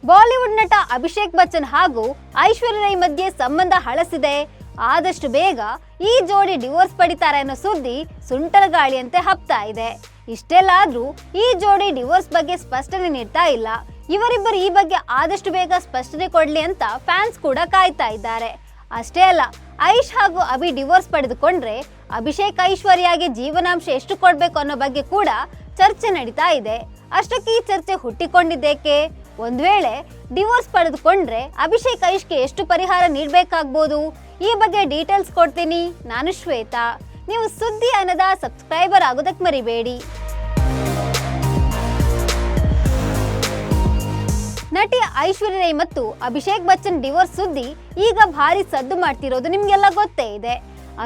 Bollywood ನಟ ಅಭಿಷೇಕ್ ಬಚ್ಚನ್ ಹಾಗೂ ಐಶ್ವರ್ಯ ರೈ ಮಧ್ಯೆ ಸಂಬಂಧ ಹಳಸಿದೆ. ಆದಷ್ಟು ಬೇಗ ಈ ಜೋಡಿ ಡಿವೋರ್ಸ್ ಪಡಿತಾರೆ ಅನ್ನೋ ಸುದ್ದಿ ಸುಂಟರ ಗಾಳಿಯಂತೆ ಹಬ್ತಾ ಇದೆ. ಇಷ್ಟೆಲ್ಲ ಆದ್ರೂ ಈ ಜೋಡಿ ಡಿವೋರ್ಸ್ ಬಗ್ಗೆ ಸ್ಪಷ್ಟನೆ ನೀಡ್ತಾ ಇಲ್ಲ. ಇವರಿಬ್ಬರು ಈ ಬಗ್ಗೆ ಆದಷ್ಟು ಬೇಗ ಸ್ಪಷ್ಟನೆ ಕೊಡ್ಲಿ ಅಂತ ಫ್ಯಾನ್ಸ್ ಕೂಡ ಕಾಯ್ತಾ ಇದ್ದಾರೆ. ಅಷ್ಟೇ ಅಲ್ಲ, ಐಶ್ ಹಾಗೂ ಅಭಿ ಡಿವೋರ್ಸ್ ಪಡೆದುಕೊಂಡ್ರೆ ಅಭಿಷೇಕ್ ಐಶ್ವರ್ಯಾಗೆ ಜೀವನಾಂಶ ಎಷ್ಟು ಕೊಡ್ಬೇಕು ಅನ್ನೋ ಬಗ್ಗೆ ಕೂಡ ಚರ್ಚೆ ನಡೀತಾ ಇದೆ. ಅಷ್ಟಕ್ಕೆ ಈ ಚರ್ಚೆ ಹುಟ್ಟಿಕೊಂಡಿದ್ದೇಕೆ? ಒಂದ್ ವೇಳೆ ಡಿವೋರ್ಸ್ ಪಡೆದುಕೊಂಡ್ರೆ ಅಭಿಷೇಕ್ ಐಶ್ಗೆ ಎಷ್ಟು ಪರಿಹಾರ ನೀಡಬೇಕಾಗಬಹುದು? ಈ ಬಗ್ಗೆ ಡೀಟೇಲ್ಸ್ ಕೊಡ್ತೀನಿ. ನಾನು ಶ್ವೇತಾ. ನೀವು ಸುದ್ದಿ ಅನ್ನದ ಸಬ್ಸ್ಕ್ರೈಬರ್ ಆಗೋದಕ್ಕೆ ಮರಿಬೇಡಿ. ನಟಿ ಐಶ್ವರ್ಯ ರೈ ಮತ್ತು ಅಭಿಷೇಕ್ ಬಚ್ಚನ್ ಡಿವೋರ್ಸ್ ಸುದ್ದಿ ಈಗ ಭಾರಿ ಸದ್ದು ಮಾಡ್ತಿರೋದು ನಿಮ್ಗೆಲ್ಲ ಗೊತ್ತೇ ಇದೆ.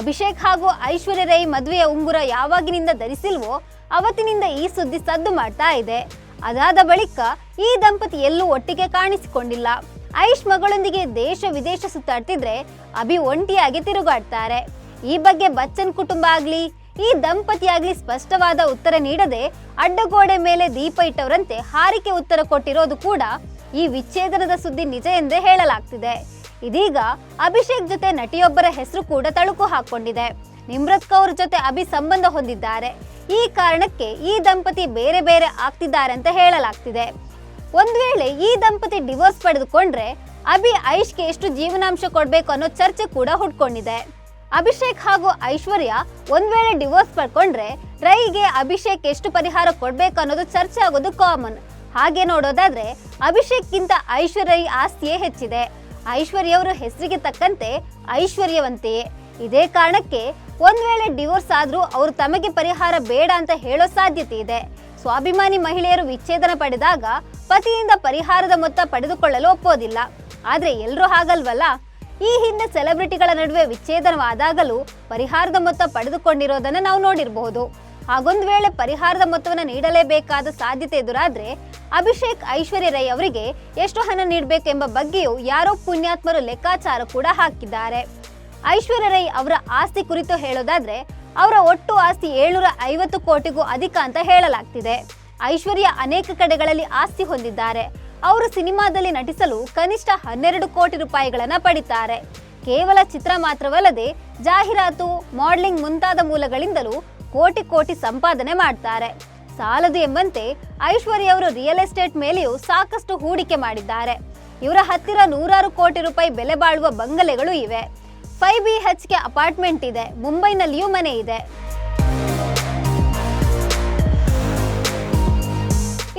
ಅಭಿಷೇಕ್ ಹಾಗೂ ಐಶ್ವರ್ಯ ರೈ ಮದುವೆಯ ಉಂಗುರ ಯಾವಾಗಿನಿಂದ ಧರಿಸಿಲ್ವೋ ಅವತ್ತಿನಿಂದ ಈ ಸುದ್ದಿ ಸದ್ದು ಮಾಡ್ತಾ ಇದೆ. ಅದಾದ ಬಳಿಕ ಈ ದಂಪತಿ ಎಲ್ಲೂ ಒಟ್ಟಿಗೆ ಕಾಣಿಸಿಕೊಂಡಿಲ್ಲ. ಐಶ್ ಮಗಳೊಂದಿಗೆ ದೇಶ ವಿದೇಶ ಸುತ್ತಾಡ್ತಿದ್ರೆ ಅಭಿ ಒಂಟಿಯಾಗಿ ತಿರುಗಾಡ್ತಾರೆ. ಈ ಬಗ್ಗೆ ಬಚ್ಚನ್ ಕುಟುಂಬ ಆಗ್ಲಿ ಈ ದಂಪತಿ ಆಗ್ಲಿ ಸ್ಪಷ್ಟವಾದ ಉತ್ತರ ನೀಡದೆ ಅಡ್ಡಗೋಡೆ ಮೇಲೆ ದೀಪ ಇಟ್ಟವರಂತೆ ಹಾರಿಕೆ ಉತ್ತರ ಕೊಟ್ಟಿರೋದು ಕೂಡ ಈ ವಿಚ್ಛೇದನದ ಸುದ್ದಿ ನಿಜ ಎಂದೇ ಹೇಳಲಾಗ್ತಿದೆ. ಇದೀಗ ಅಭಿಷೇಕ್ ಜೊತೆ ನಟಿಯೊಬ್ಬರ ಹೆಸರು ಕೂಡ ತಳುಕು ಹಾಕೊಂಡಿದೆ. ನಿಮ್ರತ್ ಕೌರ್ ಜೊತೆ ಅಭಿ ಸಂಬಂಧ ಹೊಂದಿದ್ದಾರೆ. ಈ ಕಾರಣಕ್ಕೆ ಈ ದಂಪತಿ ಬೇರೆ ಬೇರೆ ಆಗ್ತಿದ್ದಾರೆ ಅಂತ ಹೇಳಲಾಗ್ತಿದೆ. ಒಂದ್ ವೇಳೆ ಈ ದಂಪತಿ ಡಿವೋರ್ಸ್ ಪಡೆದುಕೊಂಡ್ರೆ ಅಭಿ ಐಶ್ಗೆ ಎಷ್ಟು ಜೀವನಾಂಶ ಕೊಡ್ಬೇಕು ಅನ್ನೋ ಚರ್ಚೆ ಕೂಡ ಹುಟ್ಕೊಂಡಿದೆ. ಅಭಿಷೇಕ್ ಹಾಗೂ ಐಶ್ವರ್ಯ ಒಂದ್ ವೇಳೆ ಡಿವೋರ್ಸ್ ಪಡ್ಕೊಂಡ್ರೆ ರೈಗೆ ಅಭಿಷೇಕ್ ಎಷ್ಟು ಪರಿಹಾರ ಕೊಡ್ಬೇಕು ಅನ್ನೋದು ಚರ್ಚೆ ಆಗೋದು ಕಾಮನ್. ಹಾಗೆ ನೋಡೋದಾದ್ರೆ ಅಭಿಷೇಕ್ಗಿಂತ ಐಶ್ವರ್ಯ ಆಸ್ತಿಯೇ ಹೆಚ್ಚಿದೆ. ಐಶ್ವರ್ಯವರ ಹೆಸರಿಗೆ ತಕ್ಕಂತೆ ಐಶ್ವರ್ಯವಂತೆಯೇ. ಇದೇ ಕಾರಣಕ್ಕೆ ಒಂದ್ ವೇಳೆ ಡಿವೋರ್ಸ್ ಆದ್ರೂ ಅವರು ತಮಗೆ ಪರಿಹಾರ ಬೇಡ ಅಂತ ಹೇಳೋ ಸಾಧ್ಯತೆ ಇದೆ. ಸ್ವಾಭಿಮಾನಿ ಮಹಿಳೆಯರು ವಿಚ್ಛೇದನ ಪಡೆದಾಗ ಪತಿಯಿಂದ ಪರಿಹಾರದ ಮೊತ್ತ ಪಡೆದುಕೊಳ್ಳಲು ಒಪ್ಪೋದಿಲ್ಲ. ಆದ್ರೆ ಎಲ್ರೂ ಹಾಗಲ್ವಲ್ಲ. ಈ ಹಿಂದೆ ಸೆಲೆಬ್ರಿಟಿಗಳ ನಡುವೆ ವಿಚ್ಛೇದನವಾದಾಗಲೂ ಪರಿಹಾರದ ಮೊತ್ತ ಪಡೆದುಕೊಂಡಿರೋದನ್ನ ನಾವು ನೋಡಿರಬಹುದು. ಹಾಗೊಂದು ವೇಳೆ ಪರಿಹಾರದ ಮೊತ್ತವನ್ನು ನೀಡಲೇಬೇಕಾದ ಸಾಧ್ಯತೆ ಎದುರಾದ್ರೆ ಅಭಿಷೇಕ್ ಐಶ್ವರ್ಯ ರೈ ಅವರಿಗೆ ಎಷ್ಟು ಹಣ ನೀಡಬೇಕೆಂಬ ಬಗ್ಗೆಯೂ ಯಾರೋ ಪುಣ್ಯಾತ್ಮರು ಲೆಕ್ಕಾಚಾರ ಕೂಡ ಹಾಕಿದ್ದಾರೆ. ಐಶ್ವರ್ಯ ರೈ ಅವರ ಆಸ್ತಿ ಕುರಿತು ಹೇಳೋದಾದ್ರೆ ಅವರ ಒಟ್ಟು ಆಸ್ತಿ 750 ಕೋಟಿಗೂ ಅಧಿಕ ಅಂತ ಹೇಳಲಾಗ್ತಿದೆ. ಐಶ್ವರ್ಯ ಅನೇಕ ಕಡೆಗಳಲ್ಲಿ ಆಸ್ತಿ ಹೊಂದಿದ್ದಾರೆ. ಅವರು ಸಿನಿಮಾದಲ್ಲಿ ನಟಿಸಲು ಕನಿಷ್ಠ 12 ಕೋಟಿ ರೂಪಾಯಿಗಳನ್ನ ಪಡಿತಾರೆ. ಕೇವಲ ಚಿತ್ರ ಮಾತ್ರವಲ್ಲದೆ ಜಾಹೀರಾತು, ಮಾಡೆಲಿಂಗ್ ಮುಂತಾದ ಮೂಲಗಳಿಂದಲೂ ಕೋಟಿ ಕೋಟಿ ಸಂಪಾದನೆ ಮಾಡ್ತಾರೆ. ಸಾಲದು ಎಂಬಂತೆ ಐಶ್ವರ್ಯ ಅವರು ರಿಯಲ್ ಎಸ್ಟೇಟ್ ಮೇಲೆಯೂ ಸಾಕಷ್ಟು ಹೂಡಿಕೆ ಮಾಡಿದ್ದಾರೆ. ಇವರ ಹತ್ತಿರ 100 ಕೋಟಿ ರೂಪಾಯಿ ಬೆಲೆ ಬಾಳುವ ಬಂಗಲೆಗಳು ಇವೆ. 5 BHK ಅಪಾರ್ಟ್ಮೆಂಟ್ ಇದೆ. ಮುಂಬೈನಲ್ಲಿಯೂ ಮನೆ ಇದೆ.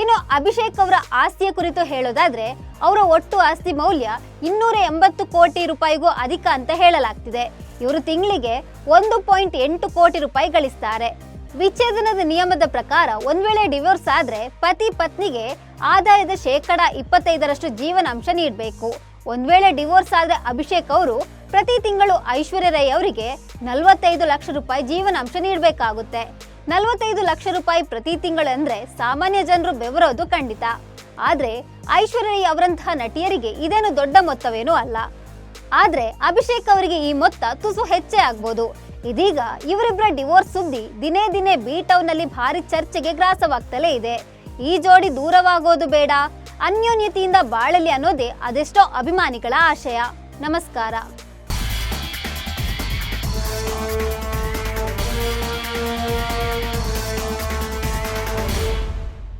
ಇನ್ನು ಅಭಿಷೇಕ್ ಅವರ ಆಸ್ತಿಯ ಕುರಿತು ಹೇಳೋದಾದ್ರೆ ಅವರ ಒಟ್ಟು ಆಸ್ತಿ ಮೌಲ್ಯ 280 ಕೋಟಿ ರೂಪಾಯಿಗೂ ಅಧಿಕ ಅಂತ ಹೇಳಲಾಗ್ತಿದೆ. ಇವರು ತಿಂಗಳಿಗೆ 1.8 ಕೋಟಿ ರೂಪಾಯಿ ಗಳಿಸ್ತಾರೆ. ವಿಚ್ಛೇದನದ ನಿಯಮದ ಪ್ರಕಾರ ಒಂದ್ ವೇಳೆ ಡಿವೋರ್ಸ್ ಆದ್ರೆ ಪತಿ ಪತ್ನಿಗೆ ಆದಾಯದ 25% ಜೀವನಾಂಶ ನೀಡಬೇಕು. ಒಂದ್ ವೇಳೆ ಡಿವೋರ್ಸ್ ಆದ್ರೆ ಅಭಿಷೇಕ್ ಅವರು ಪ್ರತಿ ತಿಂಗಳು ಐಶ್ವರ್ಯ ರೈ ಅವರಿಗೆ 45 ಲಕ್ಷ ರೂಪಾಯಿ ಜೀವನಾಂಶ ನೀಡಬೇಕಾಗುತ್ತೆ. 45 ಲಕ್ಷ ರೂಪಾಯಿ ಪ್ರತಿ ತಿಂಗಳು ಅಂದ್ರೆ ಸಾಮಾನ್ಯ ಜನರು ಬೆವರೋದು ಖಂಡಿತ. ಆದ್ರೆ ಐಶ್ವರ್ಯ ರೈ ಅವರಂತಹ ನಟಿಯರಿಗೆ ಇದೇನು ದೊಡ್ಡ ಮೊತ್ತವೇನೂ ಅಲ್ಲ. ಆದ್ರೆ ಅಭಿಷೇಕ್ ಅವರಿಗೆ ಈ ಮೊತ್ತ ತುಸು ಹೆಚ್ಚೇ ಆಗ್ಬೋದು. ಇದೀಗ ಇವರಿಬ್ಬರ ಡಿವೋರ್ಸ್ ಸುದ್ದಿ ದಿನೇ ದಿನೇ ಬಿ ಟೌನ್ ನಲ್ಲಿ ಭಾರಿ ಚರ್ಚೆಗೆ ಗ್ರಾಸವಾಗ್ತಲೇ ಇದೆ. ಈ ಜೋಡಿ ದೂರವಾಗೋದು ಬೇಡ, ಅನ್ಯೋನ್ಯತೆಯಿಂದ ಬಾಳಲಿ ಅನ್ನೋದೇ ಅದೆಷ್ಟೋ ಅಭಿಮಾನಿಗಳ ಆಶಯ. ನಮಸ್ಕಾರ.